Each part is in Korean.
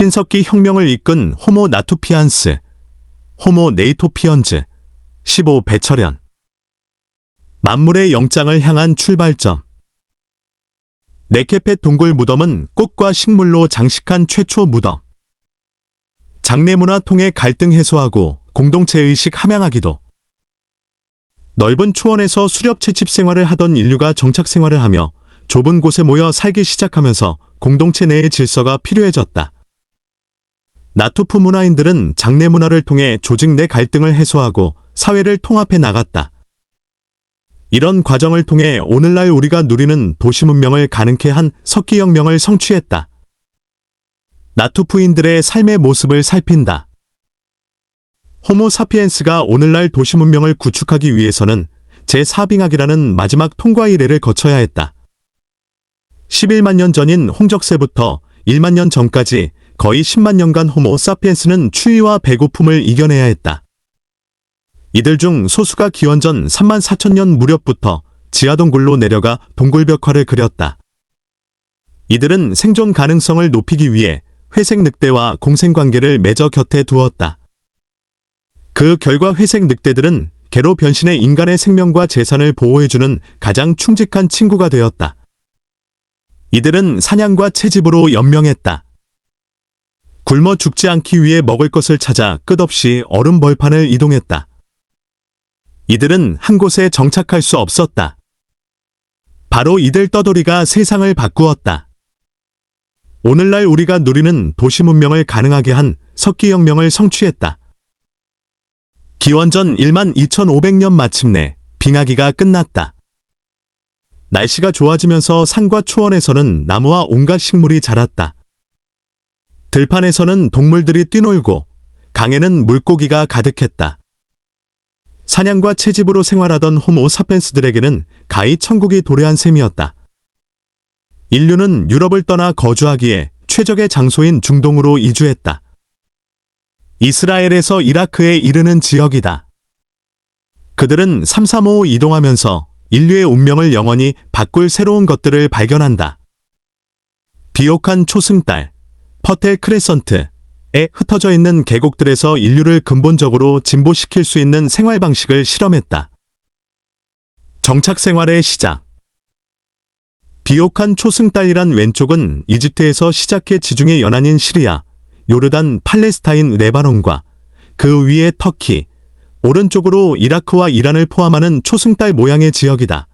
신석기 혁명을 이끈 호모 나투피안스, 호모 네이토피언즈, 15 배철현. 만물의 영장을 향한 출발점. 네케펫 동굴 무덤은 꽃과 식물로 장식한 최초 무덤. 장례문화 통해 갈등 해소하고 공동체의식 함양하기도. 넓은 초원에서 수렵 채집 생활을 하던 인류가 정착 생활을 하며 좁은 곳에 모여 살기 시작하면서 공동체 내의 질서가 필요해졌다. 나투프 문화인들은 장례 문화를 통해 조직 내 갈등을 해소하고 사회를 통합해 나갔다. 이런 과정을 통해 오늘날 우리가 누리는 도시 문명을 가능케 한 석기혁명을 성취했다. 나투프인들의 삶의 모습을 살핀다. 호모 사피엔스가 오늘날 도시 문명을 구축하기 위해서는 제4빙하기라는 마지막 통과 이래를 거쳐야 했다. 11만 년 전인 홍적세부터 1만 년 전까지 거의 10만 년간 호모 사피엔스는 추위와 배고픔을 이겨내야 했다. 이들 중 소수가 기원전 3만 4천 년 무렵부터 지하동굴로 내려가 동굴벽화를 그렸다. 이들은 생존 가능성을 높이기 위해 회색 늑대와 공생관계를 맺어 곁에 두었다. 그 결과 회색 늑대들은 개로 변신해 인간의 생명과 재산을 보호해주는 가장 충직한 친구가 되었다. 이들은 사냥과 채집으로 연명했다. 굶어 죽지 않기 위해 먹을 것을 찾아 끝없이 얼음 벌판을 이동했다. 이들은 한 곳에 정착할 수 없었다. 바로 이들 떠돌이가 세상을 바꾸었다. 오늘날 우리가 누리는 도시 문명을 가능하게 한 석기혁명을 성취했다. 기원전 1만 2,500년 마침내 빙하기가 끝났다. 날씨가 좋아지면서 산과 초원에서는 나무와 온갖 식물이 자랐다. 들판에서는 동물들이 뛰놀고 강에는 물고기가 가득했다. 사냥과 채집으로 생활하던 호모 사피엔스들에게는 가히 천국이 도래한 셈이었다. 인류는 유럽을 떠나 거주하기에 최적의 장소인 중동으로 이주했다. 이스라엘에서 이라크에 이르는 지역이다. 그들은 335 이동하면서 인류의 운명을 영원히 바꿀 새로운 것들을 발견한다. 비옥한 초승달, 퍼텔 크레선트에 흩어져 있는 계곡들에서 인류를 근본적으로 진보시킬 수 있는 생활 방식을 실험했다. 정착 생활의 시작. 비옥한 초승달이란 왼쪽은 이집트에서 시작해 지중해 연안인 시리아, 요르단, 팔레스타인, 레바논과 그 위에 터키, 오른쪽으로 이라크와 이란을 포함하는 초승달 모양의 지역이다.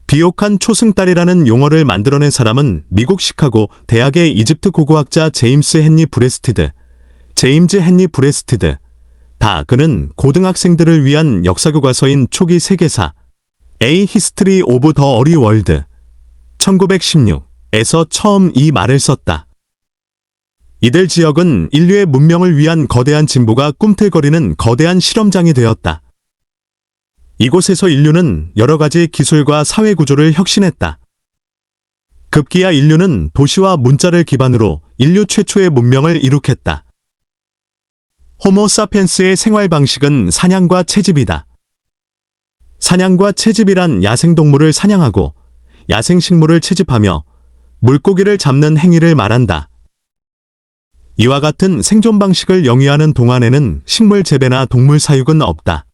비옥한 초승달이라는 용어를 만들어낸 사람은 미국 시카고 대학의 이집트 고고학자 제임스 헨리 브레스티드, 그는 고등학생들을 위한 역사교과서인 초기 세계사 A History of the Early World 1916에서 처음 이 말을 썼다. 이들 지역은 인류의 문명을 위한 거대한 진보가 꿈틀거리는 거대한 실험장이 되었다. 이곳에서 인류는 여러 가지 기술과 사회 구조를 혁신했다. 급기야 인류는 도시와 문자를 기반으로 인류 최초의 문명을 이룩했다. 호모 사피엔스의 생활 방식은 사냥과 채집이다. 사냥과 채집이란 야생동물을 사냥하고 야생식물을 채집하며 물고기를 잡는 행위를 말한다. 이와 같은 생존 방식을 영위하는 동안에는 식물 재배나 동물 사육은 없다.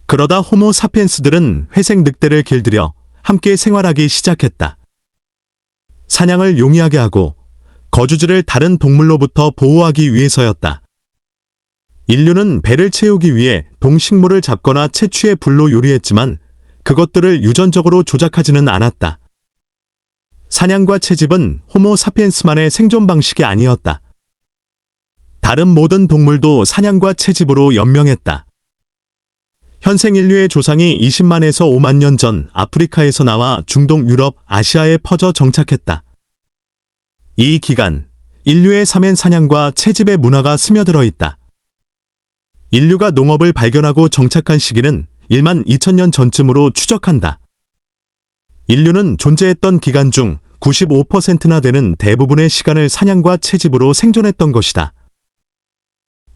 그러다 호모 사피엔스들은 회색 늑대를 길들여 함께 생활하기 시작했다. 사냥을 용이하게 하고 거주지를 다른 동물로부터 보호하기 위해서였다. 인류는 배를 채우기 위해 동식물을 잡거나 채취해 불로 요리했지만 그것들을 유전적으로 조작하지는 않았다. 사냥과 채집은 호모 사피엔스만의 생존 방식이 아니었다. 다른 모든 동물도 사냥과 채집으로 연명했다. 현생 인류의 조상이 20만에서 5만 년 전 아프리카에서 나와 중동, 유럽, 아시아에 퍼져 정착했다. 이 기간, 인류의 삶엔 사냥과 채집의 문화가 스며들어 있다. 인류가 농업을 발견하고 정착한 시기는 1만 2천년 전쯤으로 추적한다. 인류는 존재했던 기간 중 95%나 되는 대부분의 시간을 사냥과 채집으로 생존했던 것이다.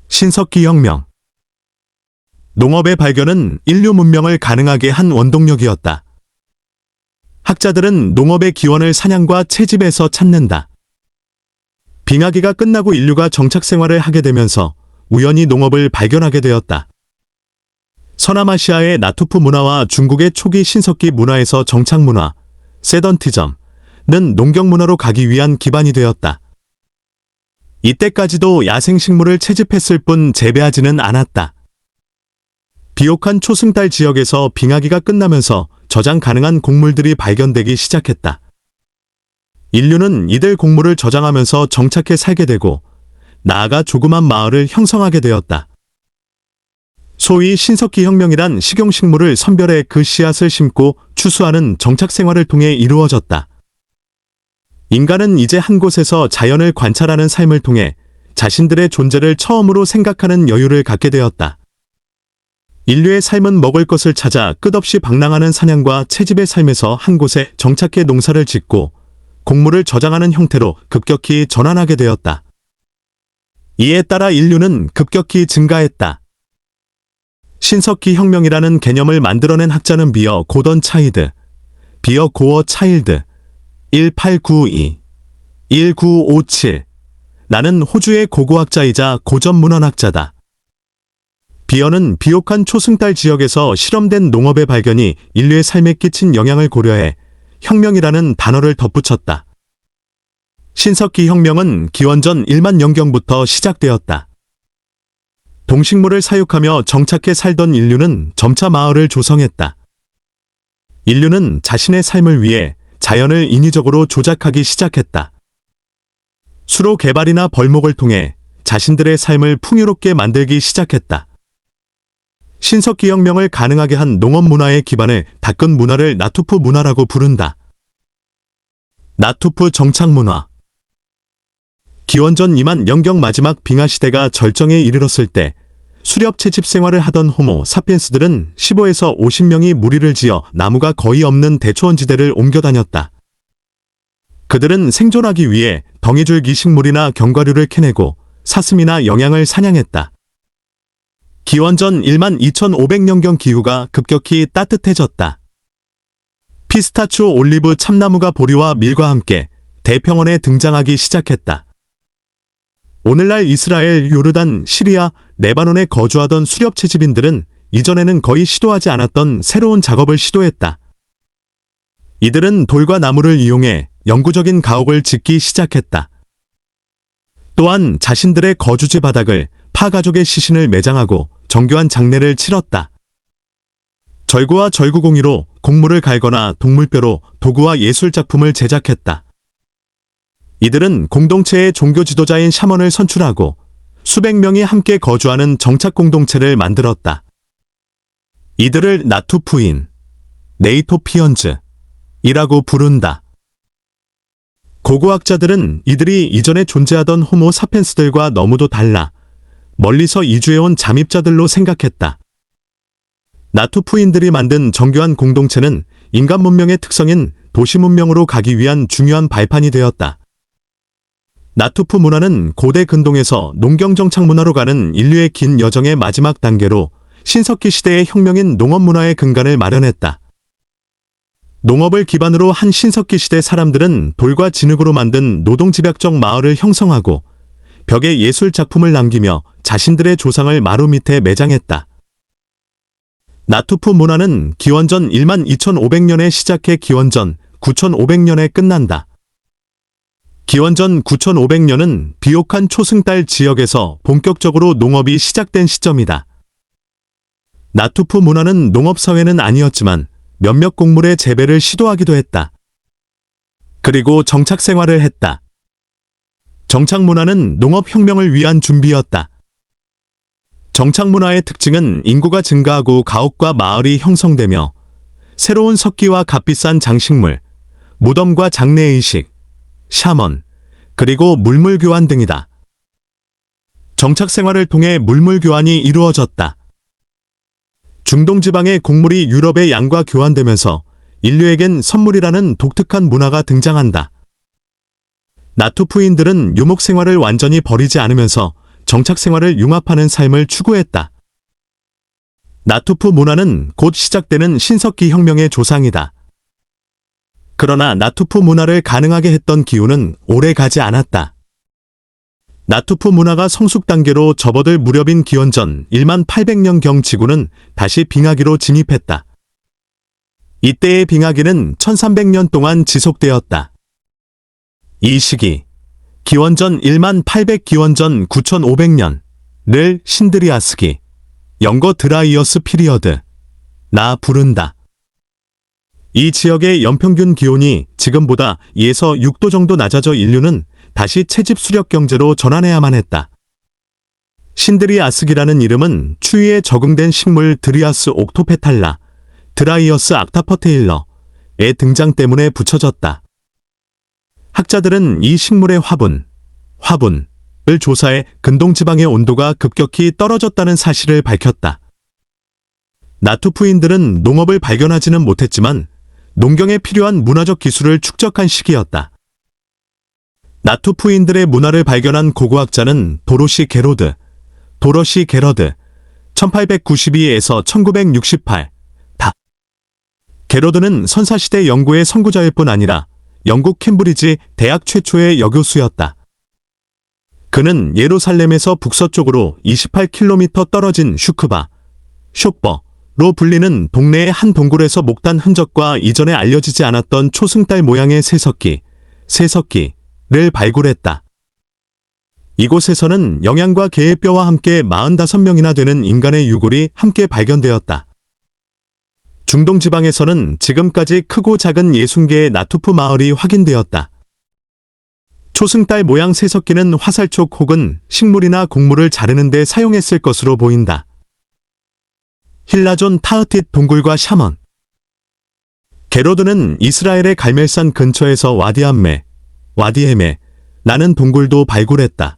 신석기 혁명. 농업의 발견은 인류 문명을 가능하게 한 원동력이었다. 학자들은 농업의 기원을 사냥과 채집에서 찾는다. 빙하기가 끝나고 인류가 정착 생활을 하게 되면서 우연히 농업을 발견하게 되었다. 서남아시아의 나투프 문화와 중국의 초기 신석기 문화에서 정착 문화, 세던티즘은 농경 문화로 가기 위한 기반이 되었다. 이때까지도 야생식물을 채집했을 뿐 재배하지는 않았다. 비옥한 초승달 지역에서 빙하기가 끝나면서 저장 가능한 곡물들이 발견되기 시작했다. 인류는 이들 곡물을 저장하면서 정착해 살게 되고 나아가 조그만 마을을 형성하게 되었다. 소위 신석기 혁명이란 식용식물을 선별해 그 씨앗을 심고 추수하는 정착 생활을 통해 이루어졌다. 인간은 이제 한 곳에서 자연을 관찰하는 삶을 통해 자신들의 존재를 처음으로 생각하는 여유를 갖게 되었다. 인류의 삶은 먹을 것을 찾아 끝없이 방랑하는 사냥과 채집의 삶에서 한 곳에 정착해 농사를 짓고 곡물을 저장하는 형태로 급격히 전환하게 되었다. 이에 따라 인류는 급격히 증가했다. 신석기 혁명이라는 개념을 만들어낸 학자는 비어 고던 차일드, 비어 고어 차일드, 1892, 1957, 라는 호주의 고고학자이자 고전문헌학자다. 비어는 비옥한 초승달 지역에서 실험된 농업의 발견이 인류의 삶에 끼친 영향을 고려해 혁명이라는 단어를 덧붙였다. 신석기 혁명은 기원전 1만 년경부터 시작되었다. 동식물을 사육하며 정착해 살던 인류는 점차 마을을 조성했다. 인류는 자신의 삶을 위해 자연을 인위적으로 조작하기 시작했다. 수로 개발이나 벌목을 통해 자신들의 삶을 풍요롭게 만들기 시작했다. 신석기 혁명을 가능하게 한 농업 문화의 기반을 닦은 문화를 나투프 문화라고 부른다. 나투프 정착 문화. 기원전 2만 년경 마지막 빙하시대가 절정에 이르렀을 때 수렵 채집 생활을 하던 호모 사피엔스들은 15에서 50명이 무리를 지어 나무가 거의 없는 대초원지대를 옮겨 다녔다. 그들은 생존하기 위해 덩이줄기 식물이나 견과류를 캐내고 사슴이나 영양을 사냥했다. 기원전 1만 2500년경 기후가 급격히 따뜻해졌다. 피스타치오, 올리브, 참나무가 보리와 밀과 함께 대평원에 등장하기 시작했다. 오늘날 이스라엘, 요르단, 시리아, 레바논에 거주하던 수렵 채집인들은 이전에는 거의 시도하지 않았던 새로운 작업을 시도했다. 이들은 돌과 나무를 이용해 영구적인 가옥을 짓기 시작했다. 또한 자신들의 거주지 바닥을 파가족의 시신을 매장하고 정교한 장례를 치렀다. 절구와 절구공이로 곡물을 갈거나 동물뼈로 도구와 예술작품을 제작했다. 이들은 공동체의 종교 지도자인 샤먼을 선출하고 수백 명이 함께 거주하는 정착 공동체를 만들었다. 이들을 나투프인, 네이토피언즈이라고 부른다. 고고학자들은 이들이 이전에 존재하던 호모 사피엔스들과 너무도 달라 멀리서 이주해온 잠입자들로 생각했다. 나투프인들이 만든 정교한 공동체는 인간 문명의 특성인 도시 문명으로 가기 위한 중요한 발판이 되었다. 나투프 문화는 고대 근동에서 농경 정착 문화로 가는 인류의 긴 여정의 마지막 단계로 신석기 시대의 혁명인 농업 문화의 근간을 마련했다. 농업을 기반으로 한 신석기 시대 사람들은 돌과 진흙으로 만든 노동집약적 마을을 형성하고 벽에 예술 작품을 남기며 자신들의 조상을 마루 밑에 매장했다. 나투프 문화는 기원전 1만 2500년에 시작해 기원전 9500년에 끝난다. 기원전 9500년은 비옥한 초승달 지역에서 본격적으로 농업이 시작된 시점이다. 나투프 문화는 농업사회는 아니었지만 몇몇 곡물의 재배를 시도하기도 했다. 그리고 정착 생활을 했다. 정착 문화는 농업혁명을 위한 준비였다. 정착 문화의 특징은 인구가 증가하고 가옥과 마을이 형성되며 새로운 석기와 값비싼 장식물, 무덤과 장례의식, 샤먼, 그리고 물물 교환 등이다. 정착 생활을 통해 물물 교환이 이루어졌다. 중동 지방의 곡물이 유럽의 양과 교환되면서 인류에겐 선물이라는 독특한 문화가 등장한다. 나투프인들은 유목 생활을 완전히 버리지 않으면서 정착 생활을 융합하는 삶을 추구했다. 나투프 문화는 곧 시작되는 신석기 혁명의 조상이다. 그러나 나투프 문화를 가능하게 했던 기후는 오래 가지 않았다. 나투프 문화가 성숙 단계로 접어들 무렵인 기원전 1800년경 지구는 다시 빙하기로 진입했다. 이때의 빙하기는 1300년 동안 지속되었다. 이 시기, 기원전 1800 기원전 9500년을 신드리아스기, 영거 드라이어스 피리어드, 나 부른다. 이 지역의 연평균 기온이 지금보다 2에서 6도 정도 낮아져 인류는 다시 채집 수렵 경제로 전환해야만 했다. 신드리아스기라는 이름은 추위에 적응된 식물 드리아스 옥토페탈라, 드라이어스 악타퍼테일러의 등장 때문에 붙여졌다. 학자들은 이 식물의 화분을 조사해 근동지방의 온도가 급격히 떨어졌다는 사실을 밝혔다. 나투프인들은 농업을 발견하지는 못했지만 농경에 필요한 문화적 기술을 축적한 시기였다. 나투프인들의 문화를 발견한 고고학자는 도로시 게러드 1892에서 1968. 게러드는 선사시대 연구의 선구자일 뿐 아니라 영국 캠브리지 대학 최초의 여교수였다. 그는 예루살렘에서 북서쪽으로 28km 떨어진 쇼버로 불리는 동네의 한 동굴에서 목단 흔적과 이전에 알려지지 않았던 초승달 모양의 새석기를 발굴했다. 이곳에서는 영양과 개의 뼈와 함께 45명이나 되는 인간의 유골이 함께 발견되었다. 중동 지방에서는 지금까지 크고 작은 60개의 나투프 마을이 확인되었다. 초승달 모양 새석기는 화살촉 혹은 식물이나 곡물을 자르는 데 사용했을 것으로 보인다. 힐라존 타흐tit 동굴과 샤먼. 게로드는 이스라엘의 갈멜산 근처에서 와디헤메라는 동굴도 발굴했다.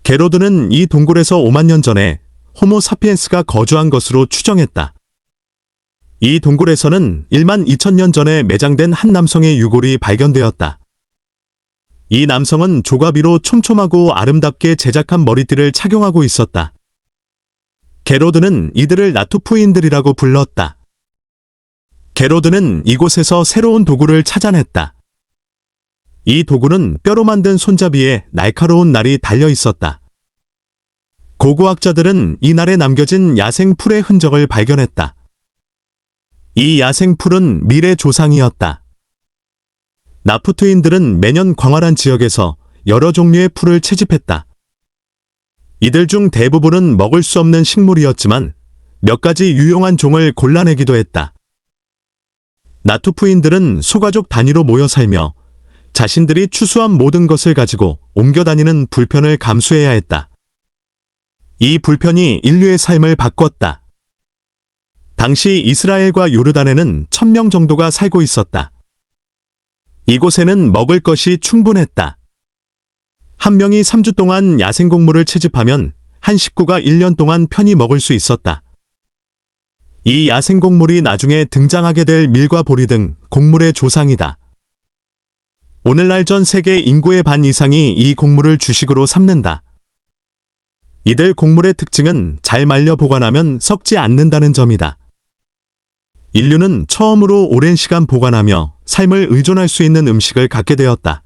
게로드는 이 동굴에서 5만 년 전에 호모 사피엔스가 거주한 것으로 추정했다. 이 동굴에서는 1만 2천년 전에 매장된 한 남성의 유골이 발견되었다. 이 남성은 조가비로 촘촘하고 아름답게 제작한 머리띠를 착용하고 있었다. 게로드는 이들을 나투프인들이라고 불렀다. 게로드는 이곳에서 새로운 도구를 찾아냈다. 이 도구는 뼈로 만든 손잡이에 날카로운 날이 달려 있었다. 고고학자들은 이 날에 남겨진 야생 풀의 흔적을 발견했다. 이 야생 풀은 밀의 조상이었다. 나푸트인들은 매년 광활한 지역에서 여러 종류의 풀을 채집했다. 이들 중 대부분은 먹을 수 없는 식물이었지만 몇 가지 유용한 종을 골라내기도 했다. 나투프인들은 소가족 단위로 모여 살며 자신들이 추수한 모든 것을 가지고 옮겨 다니는 불편을 감수해야 했다. 이 불편이 인류의 삶을 바꿨다. 당시 이스라엘과 요르단에는 1000명 정도가 살고 있었다. 이곳에는 먹을 것이 충분했다. 한 명이 3주 동안 야생곡물을 채집하면 한 식구가 1년 동안 편히 먹을 수 있었다. 이 야생곡물이 나중에 등장하게 될 밀과 보리 등 곡물의 조상이다. 오늘날 전 세계 인구의 반 이상이 이 곡물을 주식으로 삼는다. 이들 곡물의 특징은 잘 말려 보관하면 썩지 않는다는 점이다. 인류는 처음으로 오랜 시간 보관하며 삶을 의존할 수 있는 음식을 갖게 되었다.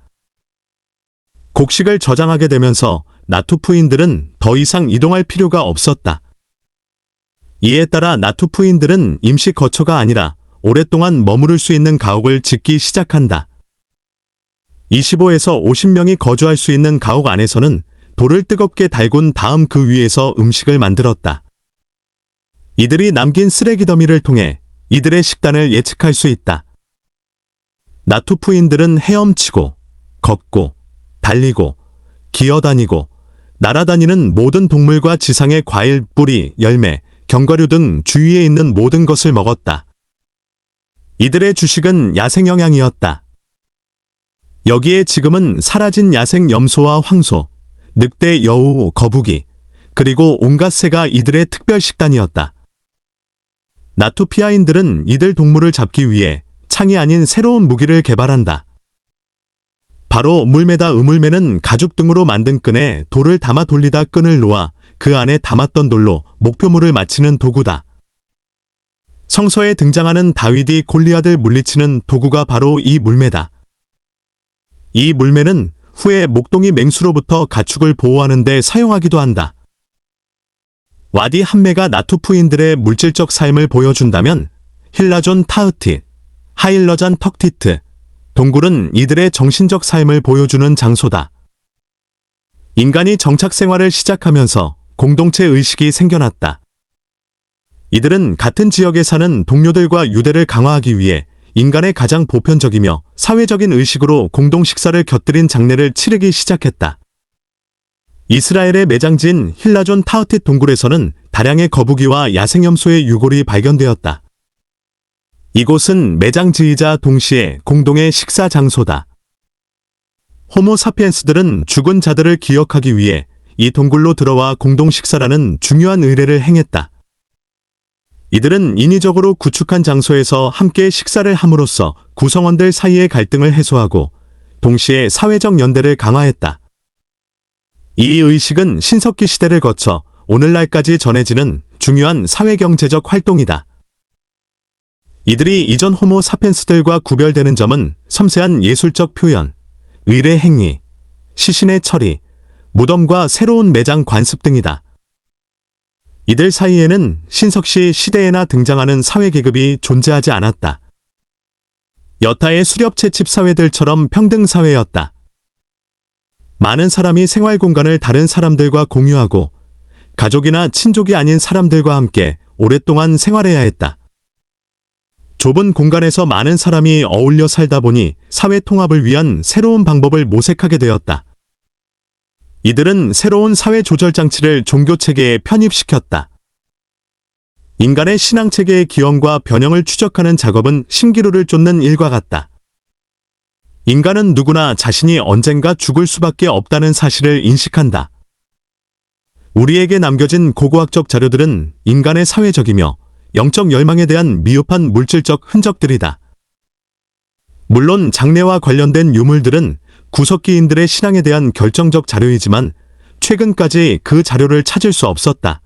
곡식을 저장하게 되면서 나투프인들은 더 이상 이동할 필요가 없었다. 이에 따라 나투프인들은 임시 거처가 아니라 오랫동안 머무를 수 있는 가옥을 짓기 시작한다. 25에서 50명이 거주할 수 있는 가옥 안에서는 돌을 뜨겁게 달군 다음 그 위에서 음식을 만들었다. 이들이 남긴 쓰레기 더미를 통해 이들의 식단을 예측할 수 있다. 나투프인들은 헤엄치고, 걷고, 달리고, 기어다니고, 날아다니는 모든 동물과 지상의 과일, 뿌리, 열매, 견과류 등 주위에 있는 모든 것을 먹었다. 이들의 주식은 야생 영양이었다. 여기에 지금은 사라진 야생 염소와 황소, 늑대, 여우, 거북이, 그리고 온갖 새가 이들의 특별 식단이었다. 나투피아인들은 이들 동물을 잡기 위해 창이 아닌 새로운 무기를 개발한다. 바로 물매다. 우물매는 가죽 등으로 만든 끈에 돌을 담아 돌리다 끈을 놓아 그 안에 담았던 돌로 목표물을 맞히는 도구다. 성서에 등장하는 다윗이 골리앗을 물리치는 도구가 바로 이 물매다. 이 물매는 후에 목동이 맹수로부터 가축을 보호하는 데 사용하기도 한다. 와디 한매가 나투프인들의 물질적 삶을 보여준다면 힐라존 타흐tit, 하일러잔 턱티트, 동굴은 이들의 정신적 삶을 보여주는 장소다. 인간이 정착 생활을 시작하면서 공동체 의식이 생겨났다. 이들은 같은 지역에 사는 동료들과 유대를 강화하기 위해 인간의 가장 보편적이며 사회적인 의식으로 공동 식사를 곁들인 장례를 치르기 시작했다. 이스라엘의 매장지인 힐라존 타흐tit 동굴에서는 다량의 거북이와 야생염소의 유골이 발견되었다. 이곳은 매장지이자 동시에 공동의 식사 장소다. 호모 사피엔스들은 죽은 자들을 기억하기 위해 이 동굴로 들어와 공동 식사라는 중요한 의례를 행했다. 이들은 인위적으로 구축한 장소에서 함께 식사를 함으로써 구성원들 사이의 갈등을 해소하고 동시에 사회적 연대를 강화했다. 이 의식은 신석기 시대를 거쳐 오늘날까지 전해지는 중요한 사회경제적 활동이다. 이들이 이전 호모 사피엔스들과 구별되는 점은 섬세한 예술적 표현, 의례 행위, 시신의 처리, 무덤과 새로운 매장 관습 등이다. 이들 사이에는 신석시 시대에나 등장하는 사회계급이 존재하지 않았다. 여타의 수렵채집 사회들처럼 평등사회였다. 많은 사람이 생활 공간을 다른 사람들과 공유하고 가족이나 친족이 아닌 사람들과 함께 오랫동안 생활해야 했다. 좁은 공간에서 많은 사람이 어울려 살다 보니 사회 통합을 위한 새로운 방법을 모색하게 되었다. 이들은 새로운 사회 조절 장치를 종교체계에 편입시켰다. 인간의 신앙체계의 기원과 변형을 추적하는 작업은 신기루를 쫓는 일과 같다. 인간은 누구나 자신이 언젠가 죽을 수밖에 없다는 사실을 인식한다. 우리에게 남겨진 고고학적 자료들은 인간의 사회적이며 영적 열망에 대한 미흡한 물질적 흔적들이다. 물론 장례와 관련된 유물들은 구석기인들의 신앙에 대한 결정적 자료이지만 최근까지 그 자료를 찾을 수 없었다.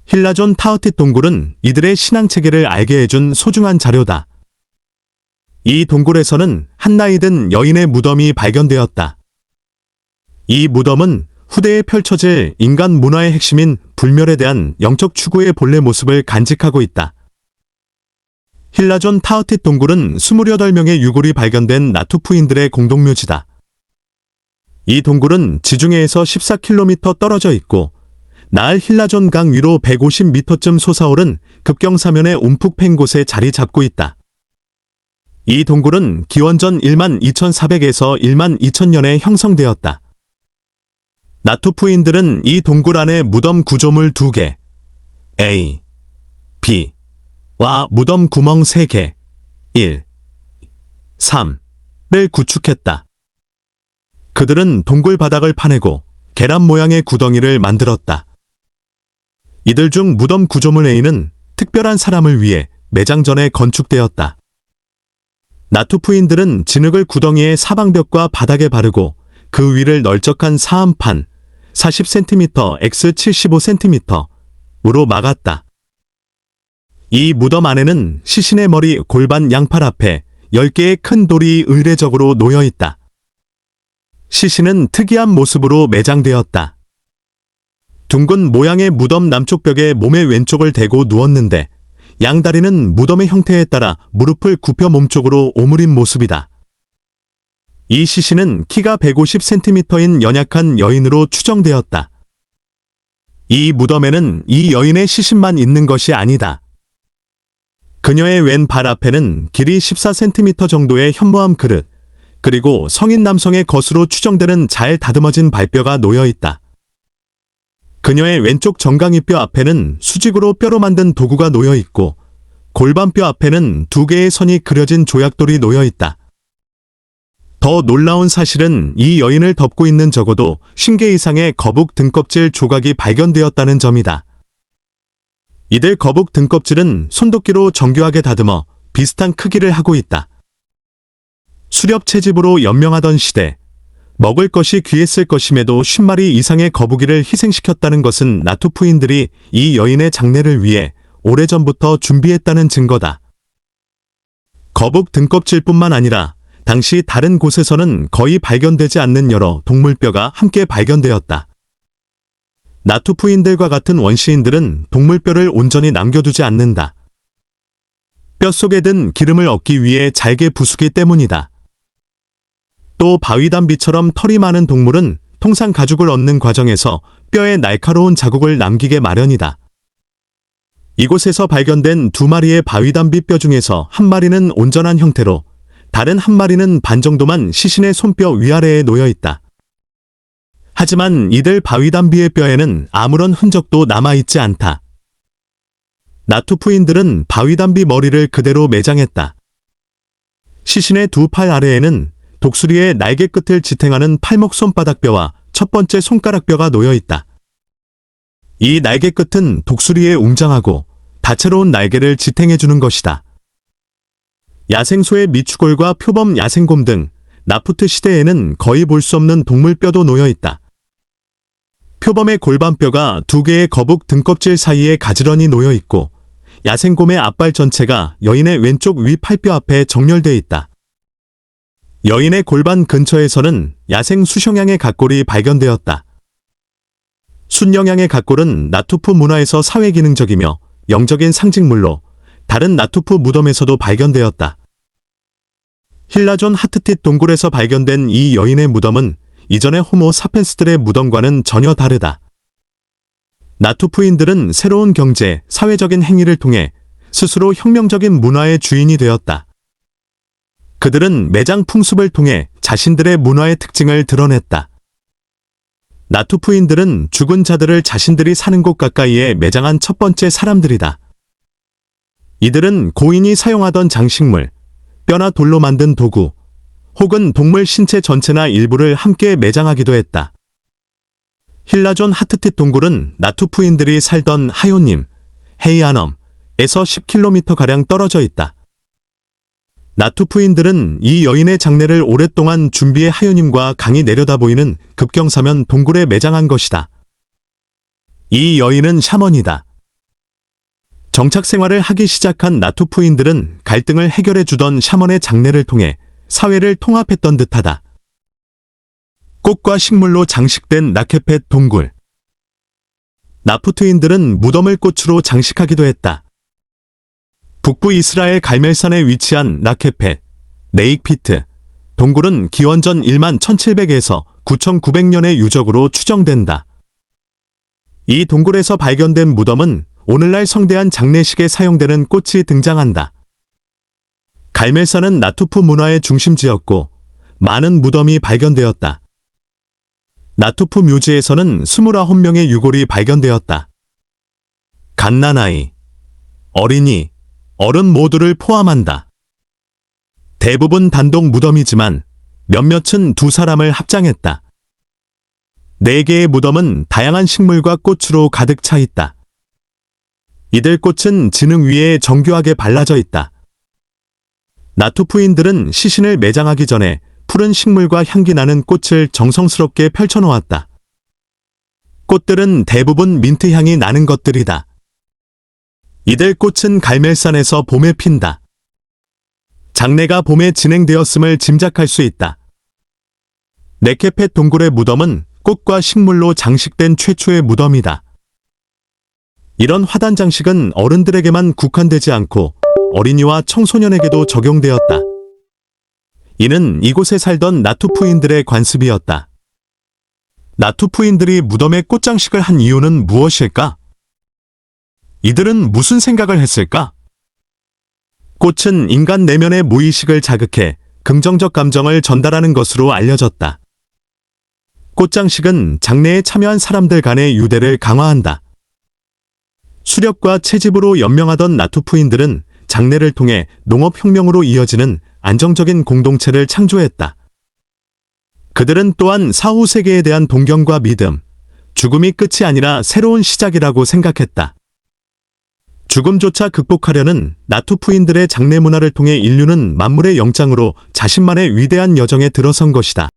힐라존 타흐tit 동굴은 이들의 신앙체계를 알게 해준 소중한 자료다. 이 동굴에서는 한 나이 든 여인의 무덤이 발견되었다. 이 무덤은 후대에 펼쳐질 인간 문화의 핵심인 불멸에 대한 영적 추구의 본래 모습을 간직하고 있다. 힐라존 타흐tit 동굴은 28명의 유골이 발견된 나투프인들의 공동묘지다. 이 동굴은 지중해에서 14km 떨어져 있고 나알 힐라존 강 위로 150m쯤 솟아오른 급경사면에 움푹 팬 곳에 자리 잡고 있다. 이 동굴은 기원전 12,400에서 12,000년에 형성되었다. 나투프인들은 이 동굴 안에 무덤 구조물 2개, A, B, 와 무덤 구멍 3개, 1, 3를 구축했다. 그들은 동굴 바닥을 파내고 계란 모양의 구덩이를 만들었다. 이들 중 무덤 구조물 A는 특별한 사람을 위해 매장 전에 건축되었다. 나투프인들은 진흙을 구덩이의 사방벽과 바닥에 바르고 그 위를 널쩍한 사암판 40cm x 75cm으로 막았다. 이 무덤 안에는 시신의 머리 골반 양팔 앞에 10개의 큰 돌이 의례적으로 놓여 있다. 시신은 특이한 모습으로 매장되었다. 둥근 모양의 무덤 남쪽 벽에 몸의 왼쪽을 대고 누웠는데 양다리는 무덤의 형태에 따라 무릎을 굽혀 몸쪽으로 오므린 모습이다. 이 시신은 키가 150cm인 연약한 여인으로 추정되었다. 이 무덤에는 이 여인의 시신만 있는 것이 아니다. 그녀의 왼발 앞에는 길이 14cm 정도의 현모암 그릇, 그리고 성인 남성의 것으로 추정되는 잘 다듬어진 발뼈가 놓여 있다. 그녀의 왼쪽 정강이뼈 앞에는 수직으로 뼈로 만든 도구가 놓여 있고 골반뼈 앞에는 2개의 선이 그려진 조약돌이 놓여 있다. 더 놀라운 사실은 이 여인을 덮고 있는 적어도 50개 이상의 거북 등껍질 조각이 발견되었다는 점이다. 이들 거북 등껍질은 손도끼로 정교하게 다듬어 비슷한 크기를 하고 있다. 수렵 채집으로 연명하던 시대, 먹을 것이 귀했을 것임에도 50마리 이상의 거북이를 희생시켰다는 것은 나투프인들이 이 여인의 장례를 위해 오래전부터 준비했다는 증거다. 거북 등껍질뿐만 아니라 당시 다른 곳에서는 거의 발견되지 않는 여러 동물뼈가 함께 발견되었다. 나투프인들과 같은 원시인들은 동물뼈를 온전히 남겨두지 않는다. 뼈 속에 든 기름을 얻기 위해 잘게 부수기 때문이다. 또 바위담비처럼 털이 많은 동물은 통상 가죽을 얻는 과정에서 뼈에 날카로운 자국을 남기게 마련이다. 이곳에서 발견된 2마리의 바위담비 뼈 중에서 1마리는 온전한 형태로 다른 1마리는 반 정도만 시신의 손뼈 위아래에 놓여 있다. 하지만 이들 바위담비의 뼈에는 아무런 흔적도 남아있지 않다. 나투프인들은 바위담비 머리를 그대로 매장했다. 시신의 2팔 아래에는 독수리의 날개 끝을 지탱하는 팔목 손바닥뼈와 첫 번째 손가락뼈가 놓여 있다. 이 날개 끝은 독수리의 웅장하고 다채로운 날개를 지탱해주는 것이다. 야생소의 미추골과 표범 야생곰 등 나푸트 시대에는 거의 볼 수 없는 동물뼈도 놓여 있다. 표범의 골반뼈가 2개의 거북 등껍질 사이에 가지런히 놓여 있고 야생곰의 앞발 전체가 여인의 왼쪽 위 팔뼈 앞에 정렬되어 있다. 여인의 골반 근처에서는 야생 수성양의 각골이 발견되었다. 순영양의 각골은 나투프 문화에서 사회기능적이며 영적인 상징물로 다른 나투프 무덤에서도 발견되었다. 힐라존 하트텟 동굴에서 발견된 이 여인의 무덤은 이전의 호모 사펜스들의 무덤과는 전혀 다르다. 나투프인들은 새로운 경제, 사회적인 행위를 통해 스스로 혁명적인 문화의 주인이 되었다. 그들은 매장 풍습을 통해 자신들의 문화의 특징을 드러냈다. 나투프인들은 죽은 자들을 자신들이 사는 곳 가까이에 매장한 첫 번째 사람들이다. 이들은 고인이 사용하던 장식물, 뼈나 돌로 만든 도구, 혹은 동물 신체 전체나 일부를 함께 매장하기도 했다. 힐라존 하트텟 동굴은 나투프인들이 살던 하요님, 헤이아넘에서 10km가량 떨어져 있다. 나투프인들은 이 여인의 장례를 오랫동안 준비해 하요님과 강이 내려다 보이는 급경사면 동굴에 매장한 것이다. 이 여인은 샤먼이다. 정착 생활을 하기 시작한 나투프인들은 갈등을 해결해 주던 샤먼의 장례를 통해 사회를 통합했던 듯하다. 꽃과 식물로 장식된 나케펫 동굴. 나푸트인들은 무덤을 꽃으로 장식하기도 했다. 북부 이스라엘 갈멜산에 위치한 나케펫, 네익피트, 동굴은 기원전 1만 1700에서 9900년의 유적으로 추정된다. 이 동굴에서 발견된 무덤은 오늘날 성대한 장례식에 사용되는 꽃이 등장한다. 갈멜산은 나투프 문화의 중심지였고 많은 무덤이 발견되었다. 나투프 묘지에서는 29명의 유골이 발견되었다. 갓난아이, 어린이, 어른 모두를 포함한다. 대부분 단독 무덤이지만 몇몇은 2사람을 합장했다. 4개의 무덤은 다양한 식물과 꽃으로 가득 차 있다. 이들 꽃은 진흙 위에 정교하게 발라져 있다. 나투프인들은 시신을 매장하기 전에 푸른 식물과 향기 나는 꽃을 정성스럽게 펼쳐놓았다. 꽃들은 대부분 민트 향이 나는 것들이다. 이들 꽃은 갈멜산에서 봄에 핀다. 장례가 봄에 진행되었음을 짐작할 수 있다. 네케펫 동굴의 무덤은 꽃과 식물로 장식된 최초의 무덤이다. 이런 화단 장식은 어른들에게만 국한되지 않고 어린이와 청소년에게도 적용되었다. 이는 이곳에 살던 나투프인들의 관습이었다. 나투프인들이 무덤에 꽃장식을 한 이유는 무엇일까? 이들은 무슨 생각을 했을까? 꽃은 인간 내면의 무의식을 자극해 긍정적 감정을 전달하는 것으로 알려졌다. 꽃장식은 장례에 참여한 사람들 간의 유대를 강화한다. 수렵과 채집으로 연명하던 나투프인들은 장례를 통해 농업혁명으로 이어지는 안정적인 공동체를 창조했다. 그들은 또한 사후 세계에 대한 동경과 믿음, 죽음이 끝이 아니라 새로운 시작이라고 생각했다. 죽음조차 극복하려는 나투프인들의 장례 문화를 통해 인류는 만물의 영장으로 자신만의 위대한 여정에 들어선 것이다.